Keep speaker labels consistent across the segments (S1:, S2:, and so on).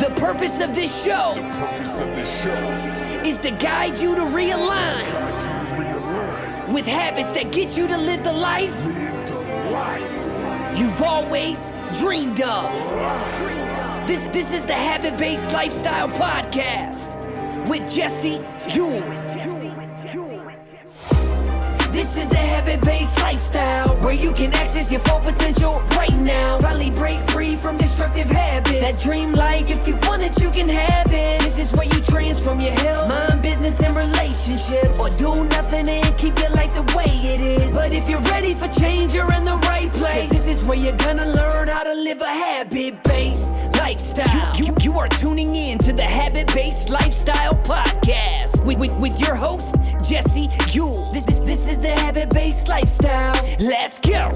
S1: The purpose of this show is to guide you to realign with habits that get you to live the life you've always dreamed of. This is the Habit-Based Lifestyle Podcast with Jesse Ewing. This is the Habit-Based Lifestyle, where you can access your full potential right now. Finally break free from destructive habits. That dream life, if you want it, you can have it. This is where you transform your health, mind, business, and relationships. Or do nothing and keep your life the way it is. But if you're ready for change, you're in the right place. This is where you're gonna learn how to live a habit-based lifestyle. You are tuning in to the Habit-Based Lifestyle Podcast with your host, Jesse Ewing. This is the Habit-Based Lifestyle. Let's go.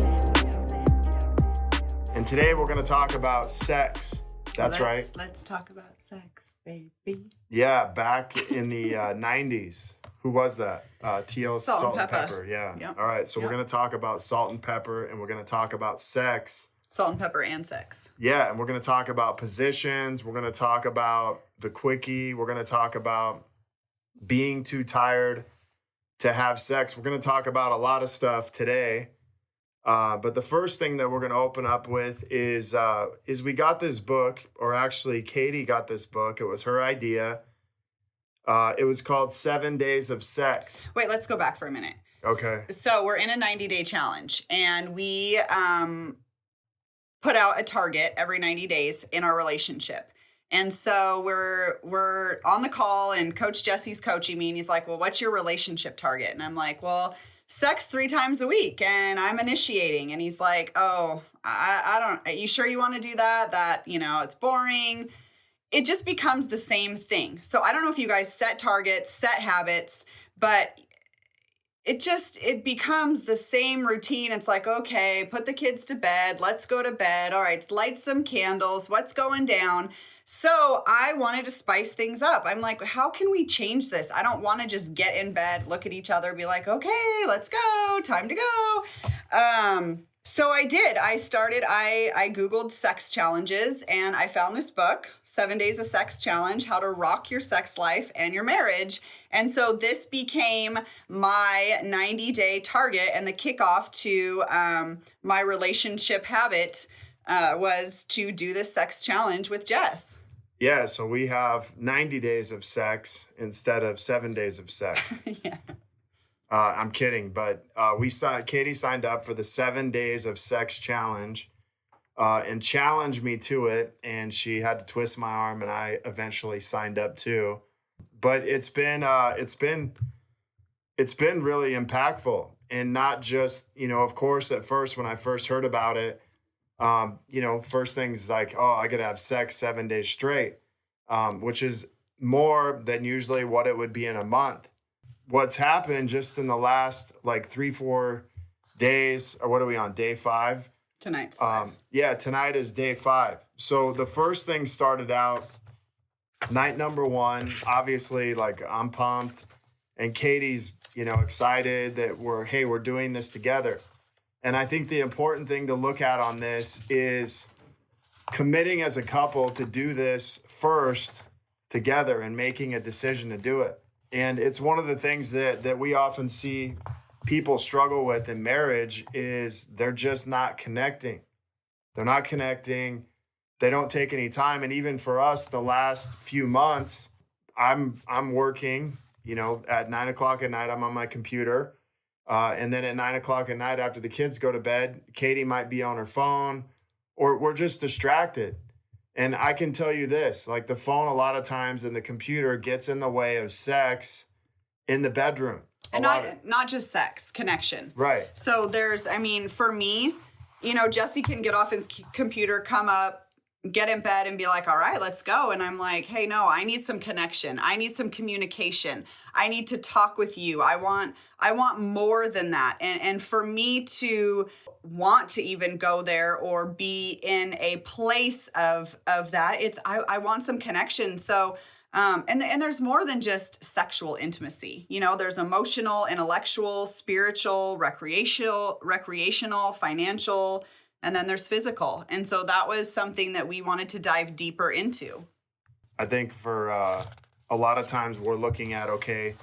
S2: And today we're going to talk about sex. That's right.
S3: Let's talk about sex, baby.
S2: Yeah, back in the 90s. Who was that? T.O. Salt and Pepper. Yeah.
S3: Yep.
S2: All right. So we're going to talk about salt and pepper, and we're going to talk about sex.
S3: Salt and pepper and sex.
S2: Yeah, and we're going to talk about positions. We're going to talk about the quickie. We're going to talk about being too tired to have sex. We're going to talk about a lot of stuff today. But the first thing that we're going to open up with is we got this book, or actually Katie got this book. It was her idea. It was called 7 Days of Sex.
S3: Wait, let's go back for a minute.
S2: Okay.
S3: So we're in a 90-day challenge, and we put out a target every 90 days in our relationship. And so we're on the call, and Coach Jesse's coaching me, and he's like, well, what's your relationship target? And I'm like, well, sex 3 times a week, and I'm initiating. And he's like, oh, I don't, are you sure you want to do that? That, it's boring. It just becomes the same thing. So I don't know if you guys set targets, set habits, but it becomes the same routine. It's like, okay, put the kids to bed. Let's go to bed. All right, light some candles. What's going down? So I wanted to spice things up. I'm like, how can we change this? I don't want to just get in bed, look at each other, be like, okay, let's go. Time to go. So I did. I Googled sex challenges, and I found this book, 7 Days of Sex Challenge, How to Rock Your Sex Life and Your Marriage. And so this became my 90-day target, and the kickoff to my relationship habit was to do this sex challenge with Jess.
S2: Yeah, so we have 90 days of sex instead of 7 days of sex.
S3: Yeah.
S2: I'm kidding, but Katie signed up for the 7 Days of Sex Challenge and challenged me to it, and she had to twist my arm, and I eventually signed up too. But it's been really impactful, and not just, of course, at first when I first heard about it, first things like, oh, I gotta have sex 7 days straight, which is more than usually what it would be in a month. What's happened just in the last 3-4 days, or what are we on, day 5?
S3: Tonight's
S2: tonight is day 5. So the first thing started out night number 1, obviously, I'm pumped, and Katie's, excited that we're doing this together. And I think the important thing to look at on this is committing as a couple to do this first together and making a decision to do it. And it's one of the things that we often see people struggle with in marriage is they're just not connecting. They're not connecting. They don't take any time. And even for us, the last few months, I'm working, at 9 o'clock at night, I'm on my computer. And then at 9 o'clock at night, after the kids go to bed, Katie might be on her phone, or we're just distracted. And I can tell you this, the phone a lot of times and the computer gets in the way of sex in the bedroom.
S3: And not just sex, connection.
S2: Right.
S3: So for me, Jesse can get off his computer, come up, get in bed and be like, all right, let's go. And I'm like, hey, no, I need some connection. I need some communication. I need to talk with you. I want more than that. And for me to want to even go there or be in a place of that, I want some connection. So, and there's more than just sexual intimacy. There's emotional, intellectual, spiritual, recreational, financial, and then there's physical. And so that was something that we wanted to dive deeper into.
S2: I think for a lot of times we're looking at, okay,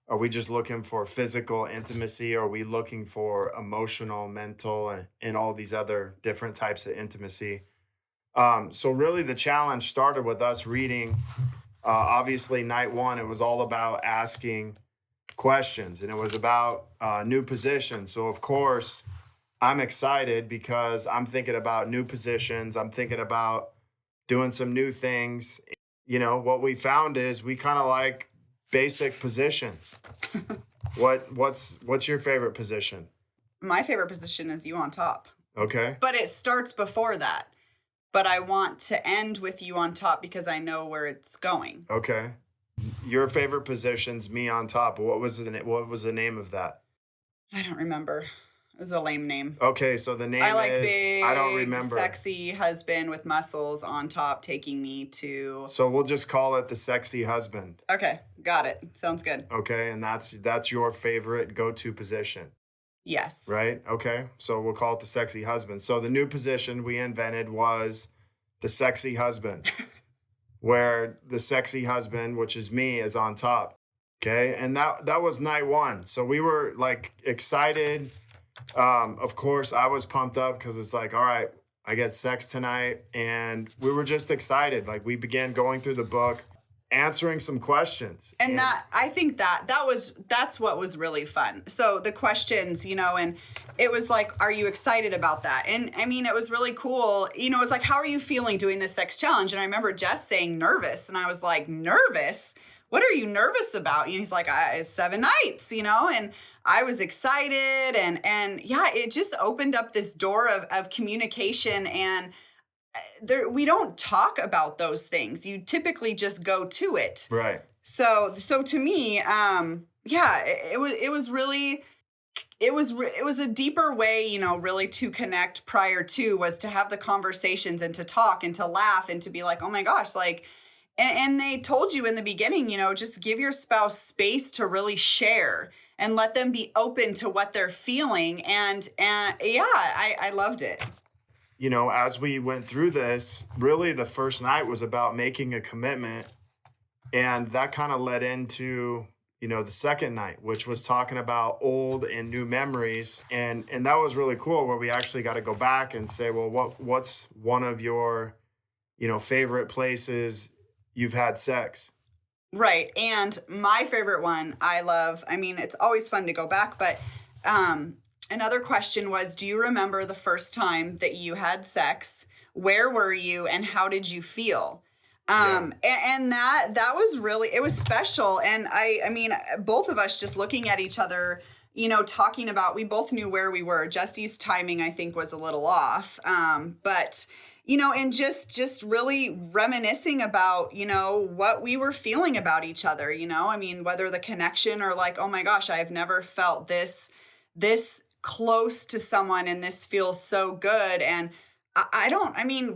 S2: are we just looking for physical intimacy? Or are we looking for emotional, mental, and all these other different types of intimacy? So really the challenge started with us reading, obviously night one, it was all about asking questions, and it was about new positions. So of course I'm excited because I'm thinking about new positions. I'm thinking about doing some new things. You know, what we found is we kind of like basic positions. What's your favorite position?
S3: My favorite position is you on top.
S2: Okay.
S3: But it starts before that. But I want to end with you on top because I know where it's going.
S2: Okay. Your favorite position's me on top. What was the name of that?
S3: I don't remember. It was a lame name.
S2: Okay, so the name
S3: I like
S2: is
S3: big,
S2: I don't remember.
S3: sexy husband with muscles on top taking me to.
S2: So we'll just call it the sexy husband.
S3: Okay, got it. Sounds good.
S2: Okay, and that's your favorite go-to position.
S3: Yes.
S2: Right? Okay. So we'll call it the sexy husband. So the new position we invented was the sexy husband, where the sexy husband, which is me, is on top. Okay. And that was night one. So we were like excited. Of course, I was pumped up because it's like, all right, I get sex tonight. And we were just excited. Like we began going through the book, answering some questions.
S3: And I think that's what was really fun. So the questions, and it was like, are you excited about that? And I mean, it was really cool. It was like, how are you feeling doing this sex challenge? And I remember Jess saying nervous. And I was like, nervous? What are you nervous about? And he's like, it's 7 nights, and I was excited. And yeah, it just opened up this door of communication. And we don't talk about those things. You typically just go to it.
S2: Right.
S3: So to me, it was a deeper way, really to connect prior to, was to have the conversations and to talk and to laugh and to be like, oh my gosh, like, and they told you in the beginning, just give your spouse space to really share and let them be open to what they're feeling. And I loved it.
S2: As we went through this, really the first night was about making a commitment. And that kind of led into, the second night, which was talking about old and new memories. And that was really cool, where we actually got to go back and say, well, what's one of your, favorite places you've had sex?
S3: Right. And my favorite one, it's always fun to go back, but another question was, do you remember the first time that you had sex? Where were you and how did you feel? And that was really, it was special. And I mean, both of us just looking at each other, talking about, we both knew where we were. Jesse's timing, I think, was a little off. But and just really reminiscing about, what we were feeling about each other, I mean, whether the connection or like, oh my gosh, I've never felt this close to someone and this feels so good. And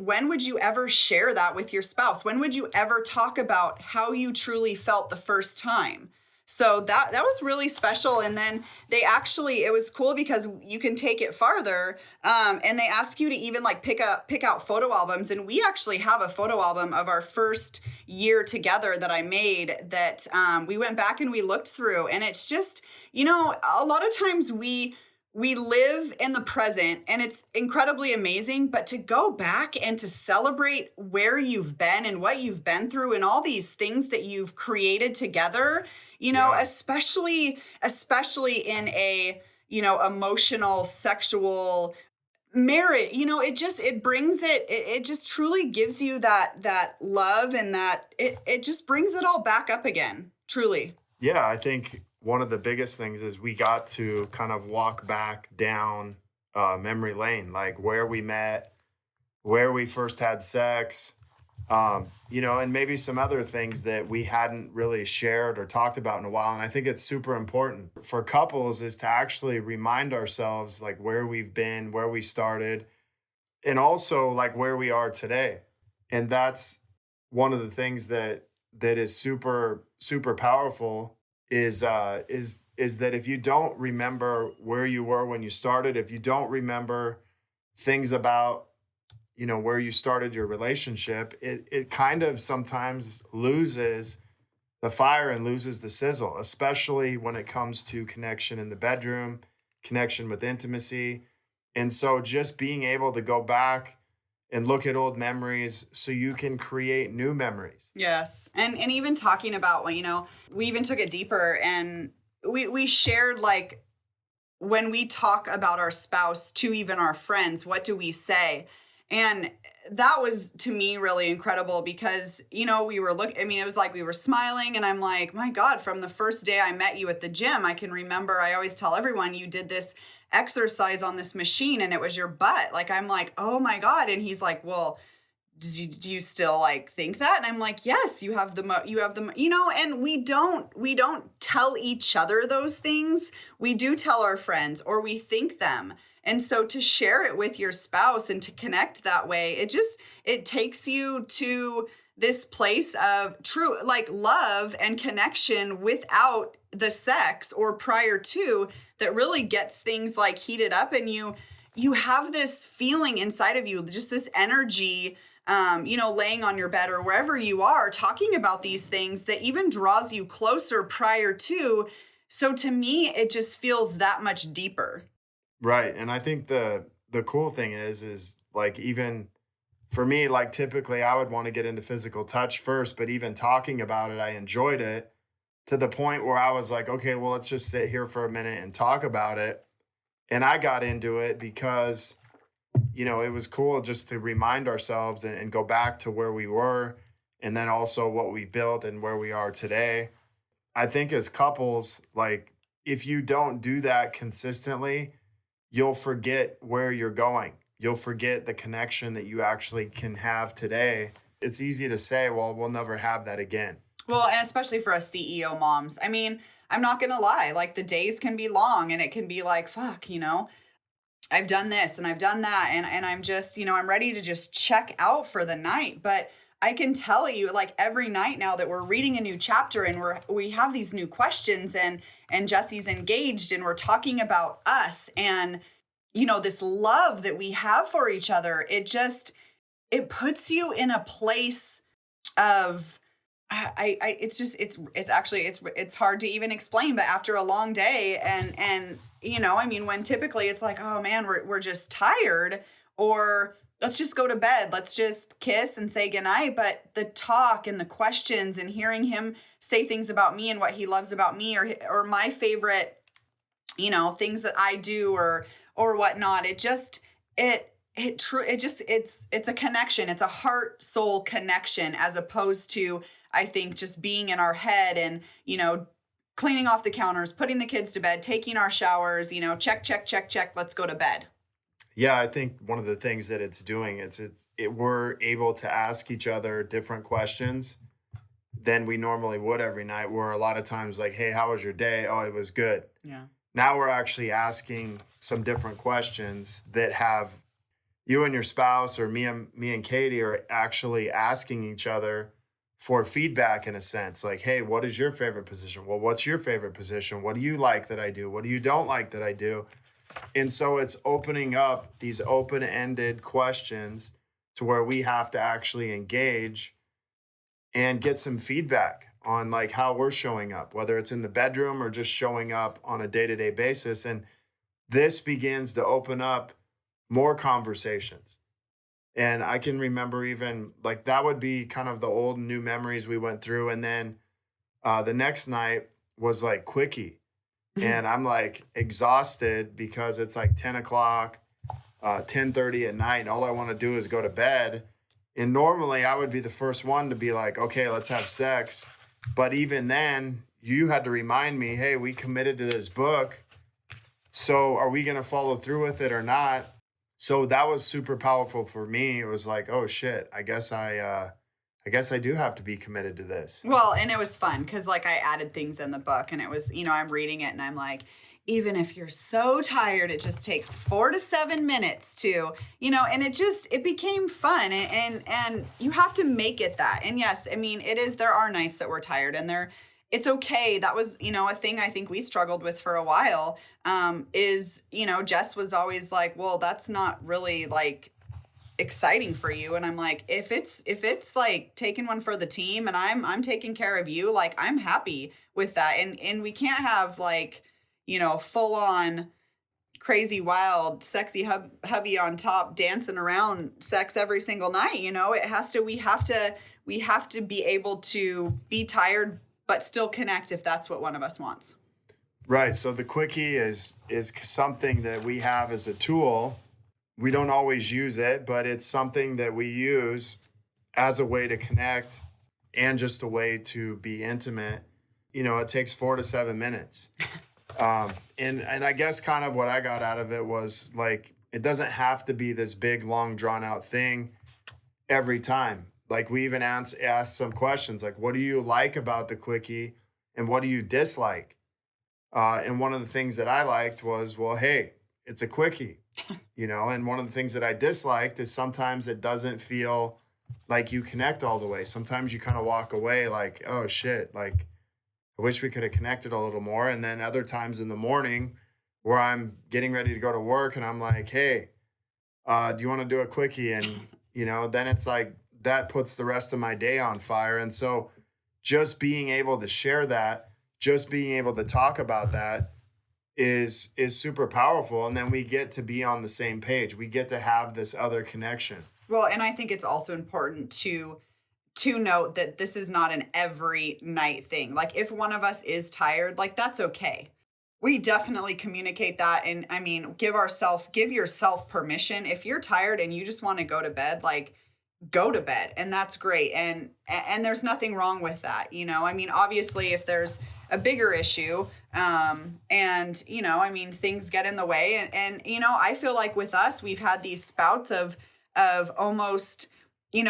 S3: when would you ever share that with your spouse? When would you ever talk about how you truly felt the first time? So that was really special. And then it was cool because you can take it farther. And they ask you to even like pick out photo albums. And we actually have a photo album of our first year together that I made that we went back and we looked through. And it's just, a lot of times we live in the present and it's incredibly amazing, but to go back and to celebrate where you've been and what you've been through and all these things that you've created together, especially in a, emotional, sexual marriage, it brings it just truly gives you that love and that it just brings it all back up again, truly.
S2: Yeah, I think one of the biggest things is we got to kind of walk back down memory lane, like where we met, where we first had sex, and maybe some other things that we hadn't really shared or talked about in a while. And I think it's super important for couples is to actually remind ourselves like where we've been, where we started, and also like where we are today. And that's one of the things that is super, super powerful is that if you don't remember where you were when you started, if you don't remember things about where you started your relationship, it kind of sometimes loses the fire and loses the sizzle, especially when it comes to connection in the bedroom, connection with intimacy. And so just being able to go back and look at old memories so you can create new memories.
S3: Yes. And even talking about, we even took it deeper, and we shared, like, when we talk about our spouse to even our friends, what do we say? And that was, to me, really incredible because, we were it was like we were smiling, and I'm like, my God, from the first day I met you at the gym, I can remember, I always tell everyone, you did this exercise on this machine and it was your butt. Like, I'm like, oh my God. And he's like, well, do you still like think that? And I'm like, yes, you have and we don't tell each other those things. We do tell our friends, or we think them. And so to share it with your spouse and to connect that way, it takes you to this place of true, like, love and connection without the sex or prior to, that really gets things like heated up, and you have this feeling inside of you, just this energy, laying on your bed or wherever you are talking about these things that even draws you closer prior to. So to me, it just feels that much deeper.
S2: Right. And I think the cool thing is like, even for me, like, typically I would want to get into physical touch first, but even talking about it, I enjoyed it to the point where I was like, okay, well, let's just sit here for a minute and talk about it. And I got into it because, it was cool just to remind ourselves and go back to where we were, and then also what we built and where we are today. I think as couples, like, if you don't do that consistently, you'll forget where you're going. You'll forget the connection that you actually can have today. It's easy to say, well, we'll never have that again.
S3: Well, and especially for us CEO moms. I mean, I'm not going to lie. Like, the days can be long, and it can be like, fuck, I've done this and I've done that. And I'm just, I'm ready to just check out for the night. But I can tell you, like, every night now that we're reading a new chapter and we have these new questions, and Jesse's engaged, and we're talking about us and, this love that we have for each other. It puts you in a place of, it's hard to even explain, but after a long day and when typically it's like, oh man, we're just tired, or let's just go to bed. Let's just kiss and say goodnight. But the talk and the questions and hearing him say things about me and what he loves about me, or my favorite, things that I do or whatnot. It's a connection. It's a heart soul connection, as opposed to, I think, just being in our head and, cleaning off the counters, putting the kids to bed, taking our showers, check, let's go to bed.
S2: Yeah, I think one of the things that it's doing, we're able to ask each other different questions than we normally would every night, where a lot of times, like, hey, how was your day? Oh, it was good.
S3: Yeah.
S2: Now we're actually asking some different questions that have you and your spouse, or me and Katie, are actually asking each other for feedback, in a sense. Like, hey, what is your favorite position? Well, what's your favorite position? What do you like that I do? What do you don't like that I do? And so it's opening up these open-ended questions to where we have to actually engage and get some feedback on, like, how we're showing up, whether it's in the bedroom or just showing up on a day-to-day basis. And this begins to open up more conversations. And I can remember, even like, that would be kind of the old and new memories we went through. And then the next night was like quickie. And I'm like exhausted because it's like 10 o'clock, 10:30 at night. And all I want to do is go to bed. And normally I would be the first one to be like, okay, let's have sex. But even then, you had to remind me, hey, we committed to this book. So are we going to follow through with it or not? So that was super powerful for me. It was like, oh shit, I guess I do have to be committed to this.
S3: Well, and it was fun because, like, I added things in the book, and it was, I'm reading it and I'm like, even if you're so tired, it just takes 4 to 7 minutes to, and it became fun, and you have to make it that. And yes, I mean, there are nights that we're tired, and it's okay. That was, a thing I think we struggled with for a while, is, Jess was always like, well, that's not really, like, exciting for you. And I'm like, if it's like taking one for the team and I'm taking care of you, like I'm happy with that. And we can't have like, full on crazy, wild, sexy hubby on top dancing around sex every single night. We have to be able to be tired, but still connect if that's what one of us wants.
S2: Right. So the quickie is something that we have as a tool. We don't always use it, but it's something that we use as a way to connect and just a way to be intimate. It takes 4 to 7 minutes. And I guess kind of what I got out of it was like, it doesn't have to be this big, long, drawn out thing every time. Like we even asked some questions like, what do you like about the quickie and what do you dislike? And one of the things that I liked was, well, hey, it's a quickie, and one of the things that I disliked is sometimes it doesn't feel like you connect all the way. Sometimes you kind of walk away like, oh shit, like I wish we could have connected a little more. And then other times in the morning where I'm getting ready to go to work and I'm like, hey, do you want to do a quickie? And, then it's like, that puts the rest of my day on fire. And so just being able to share that, just being able to talk about that is super powerful. And then we get to be on the same page. We get to have this other connection.
S3: Well, and I think it's also important to note that this is not an every night thing. Like if one of us is tired, like that's okay. We definitely communicate that. And I mean, give yourself permission. If you're tired and you just want to go to bed, like go to bed, and that's great. And there's nothing wrong with that. I mean, obviously if there's a bigger issue, things get in the way. And I feel like with us, we've had these spouts of almost,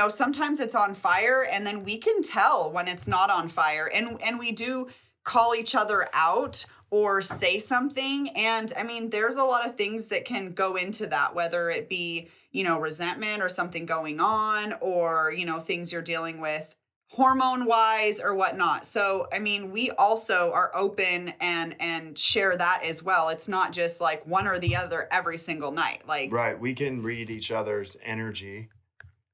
S3: sometimes it's on fire and then we can tell when it's not on fire. And we do call each other out or say something. And I mean, there's a lot of things that can go into that, whether it be, resentment or something going on or, things you're dealing with hormone wise or whatnot. So, I mean, we also are open and share that as well. It's not just like one or the other every single night. Like,
S2: right. We can read each other's energy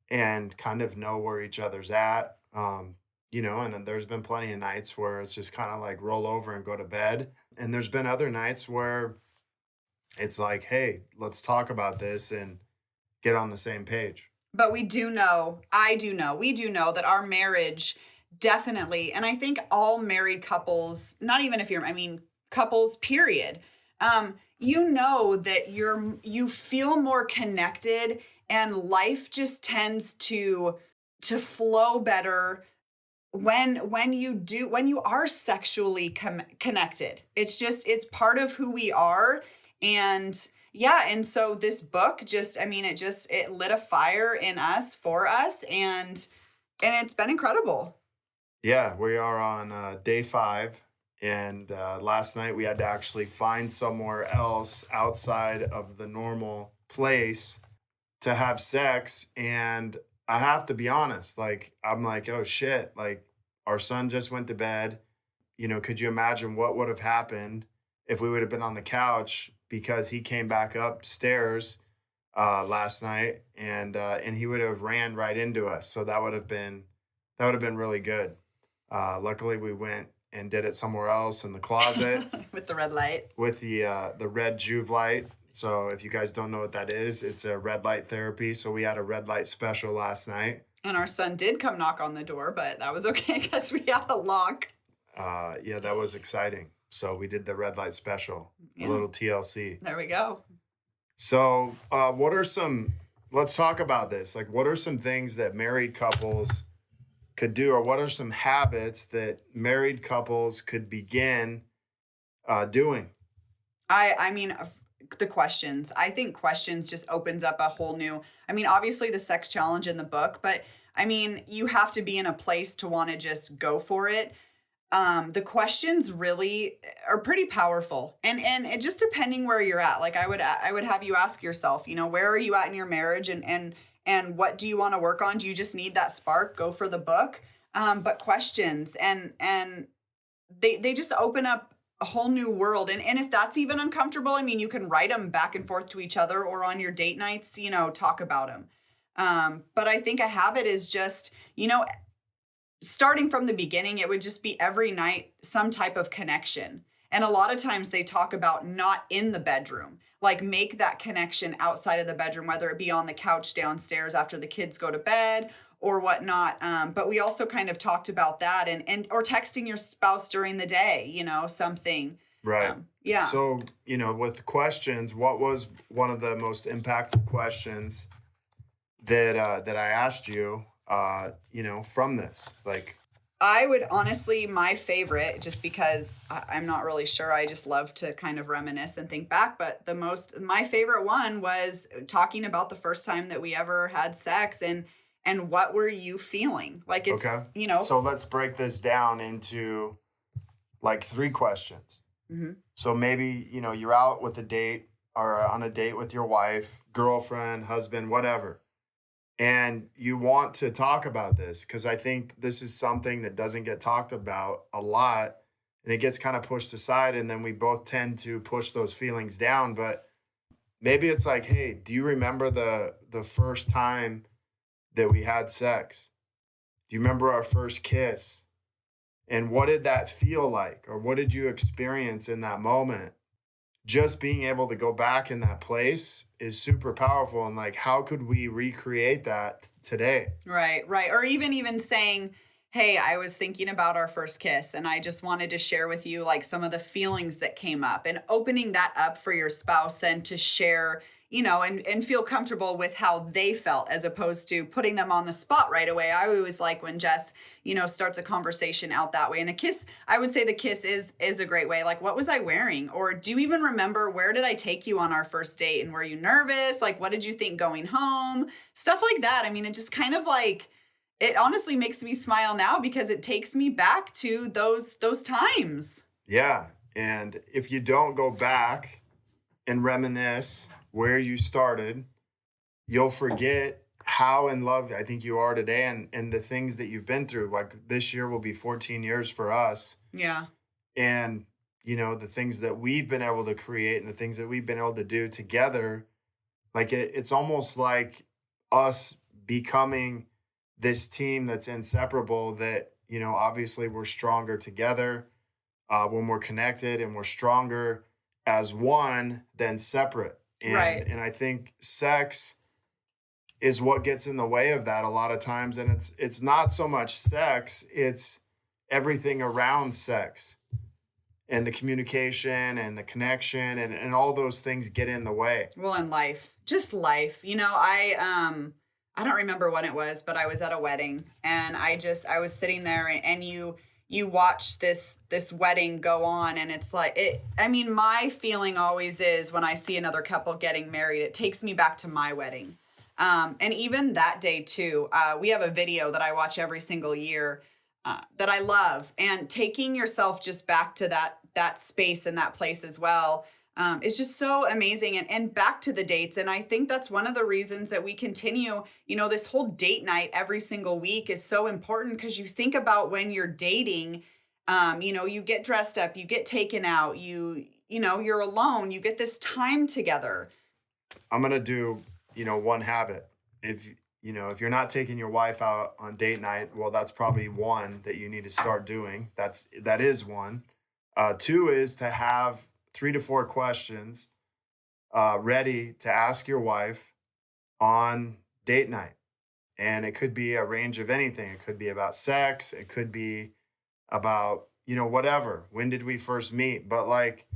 S2: and kind of know where each other's at. And then there's been plenty of nights where it's just kind of like roll over and go to bed. And there's been other nights where it's like, hey, let's talk about this and get on the same page.
S3: But we do know that our marriage definitely, and I think all married couples, not even if couples, period, that you feel more connected and life just tends to flow better when you are sexually connected. It's part of who we are. And yeah. And so this book it lit a fire in us for us. And it's been incredible.
S2: Yeah. We are on day 5. And last night we had to actually find somewhere else outside of the normal place to have sex. And I have to be honest, like, I'm like, oh shit, like our son just went to bed. Could you imagine what would have happened if we would have been on the couch because he came back upstairs last night and he would have ran right into us. So that would have been really good. Luckily we went and did it somewhere else in the closet
S3: with the red light,
S2: with the red Juve light. So if you guys don't know what that is, it's a red light therapy. So we had a red light special last night.
S3: And our son did come knock on the door, but that was okay because we had a lock.
S2: Yeah, that was exciting. So we did the red light special, a little TLC.
S3: There we go.
S2: So let's talk about this. Like, what are some things that married couples could do, or what are some habits that married couples could begin doing?
S3: I mean, the questions. I think questions just opens up a whole new, obviously the sex challenge in the book, but you have to be in a place to want to just go for it. The questions really are pretty powerful, and it just depending where you're at. Like I would have you ask yourself, where are you at in your marriage, and what do you want to work on? Do you just need that spark? Go for the book. But questions and they just open up a whole new world. And if that's even uncomfortable, you can write them back and forth to each other or on your date nights, talk about them. But I think a habit is just, starting from the beginning, it would just be every night some type of connection. And a lot of times they talk about not in the bedroom, like make that connection outside of the bedroom, whether it be on the couch downstairs after the kids go to bed or whatnot. But we also kind of talked about that and or texting your spouse during the day, something.
S2: Right.
S3: Yeah.
S2: So, with questions, what was one of the most impactful questions that I asked you, from this? Like,
S3: I would honestly, my favorite, just because I'm not really sure, I just love to kind of reminisce and think back, but my favorite one was talking about the first time that we ever had sex and what were you feeling? Like it's,
S2: okay. So let's break this down into like 3 questions.
S3: Mm-hmm.
S2: So maybe, you're out with a date or on a date with your wife, girlfriend, husband, whatever. And you want to talk about this because I think this is something that doesn't get talked about a lot and it gets kind of pushed aside. And then we both tend to push those feelings down. But maybe it's like, hey, do you remember the first time that we had sex? Do you remember our first kiss? And what did that feel like? Or what did you experience in that moment? Just being able to go back in that place is super powerful. And like, how could we recreate that today?
S3: Right. Or even saying, hey, I was thinking about our first kiss and I just wanted to share with you like some of the feelings that came up and opening that up for your spouse then to share, and feel comfortable with how they felt as opposed to putting them on the spot right away. I always like when Jess, starts a conversation out that way. And a kiss, I would say the kiss is a great way. Like, what was I wearing? Or do you even remember where did I take you on our first date? And were you nervous? Like, what did you think going home? Stuff like that. I mean, it just kind of like, it honestly makes me smile now because it takes me back to those times.
S2: Yeah. And if you don't go back and reminisce where you started, you'll forget how in love I think you are today and the things that you've been through. Like this year will be 14 years for us.
S3: Yeah.
S2: And, the things that we've been able to create and the things that we've been able to do together, like it's almost like us becoming this team that's inseparable that, obviously we're stronger together when we're connected and we're stronger as one than separate. And,
S3: right.
S2: And I think sex is what gets in the way of that a lot of times. And it's not so much sex, it's everything around sex and the communication and the connection and all those things get in the way.
S3: Well, in life, just life, I don't remember when it was, but I was at a wedding and I was sitting there and you watch this wedding go on and it's like my feeling always is when I see another couple getting married, it takes me back to my wedding. And even that day too, we have a video that I watch every single year that I love, and taking yourself just back to that space and that place as well. It's just so amazing and back to the dates. And I think that's one of the reasons that we continue, this whole date night every single week is so important because you think about when you're dating, you get dressed up, you get taken out, you're alone, you get this time together.
S2: I'm going to do, one habit. If you're not taking your wife out on date night, well, that's probably one that you need to start doing. That is one. 2 is to have 3 to 4 questions ready to ask your wife on date night. And it could be a range of anything. It could be about sex. It could be about, whatever. When did we first meet? But like,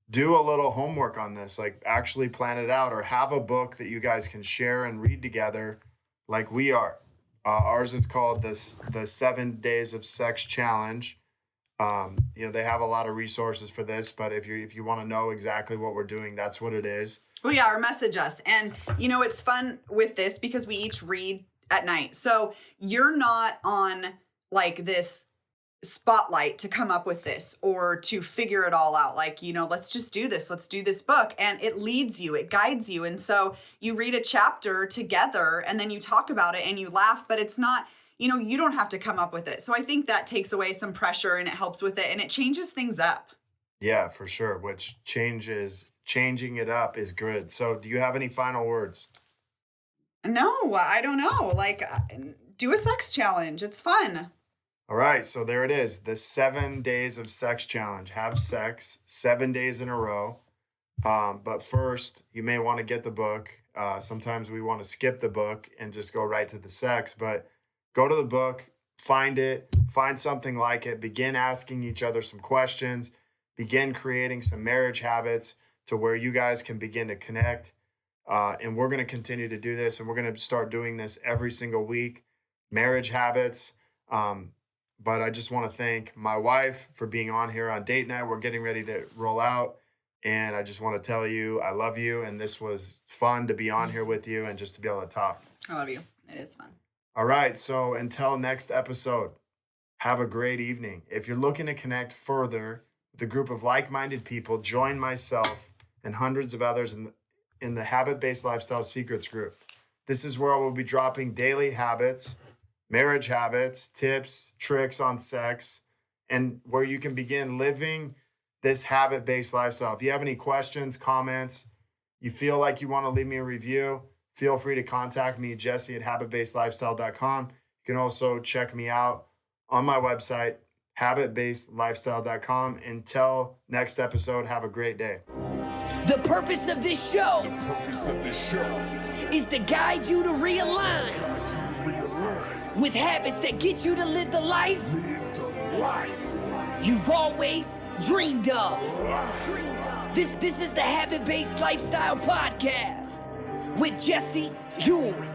S2: do a little homework on this, like actually plan it out or have a book that you guys can share and read together like we are. Ours is called the 7 Days of Sex Challenge. They have a lot of resources for this, but if you want to know exactly what we're doing, that's what it is.
S3: Well, yeah, or message us. And, it's fun with this because we each read at night. So you're not on like this spotlight to come up with this or to figure it all out. Like, let's just do this. Let's do this book. And it leads you, it guides you. And so you read a chapter together and then you talk about it and you laugh, but it's not, you don't have to come up with it. So I think that takes away some pressure and it helps with it and it changes things up.
S2: Yeah, for sure. Which changing it up is good. So do you have any final words?
S3: No, I don't know. Like, do a sex challenge. It's fun.
S2: All right, so there it is. The 7 days of sex challenge. Have sex 7 days in a row. But first, you may want to get the book. Sometimes we want to skip the book and just go right to the sex. But go to the book, find it, find something like it, begin asking each other some questions, begin creating some marriage habits to where you guys can begin to connect. And we're going to continue to do this, and we're going to start doing this every single week. Marriage habits. But I just want to thank my wife for being on here on date night. We're getting ready to roll out. And I just want to tell you, I love you. And this was fun to be on here with you and just to be able to talk.
S3: I love you. It is fun.
S2: All right. So until next episode, have a great evening. If you're looking to connect further with a group of like-minded people, join myself and hundreds of others in the Habit-Based Lifestyle Secrets group. This is where I will be dropping daily habits, marriage habits, tips, tricks on sex, and where you can begin living this habit-based lifestyle. If you have any questions, comments, you feel like you want to leave me a review, feel free to contact me, Jesse at habitbasedlifestyle.com. You can also check me out on my website, habitbasedlifestyle.com. Until next episode, have a great day.
S1: The purpose of this show is to guide you to realign with habits that get you to live the life you've always dreamed of. This is the Habit-Based Lifestyle Podcast with Jesse Ewing.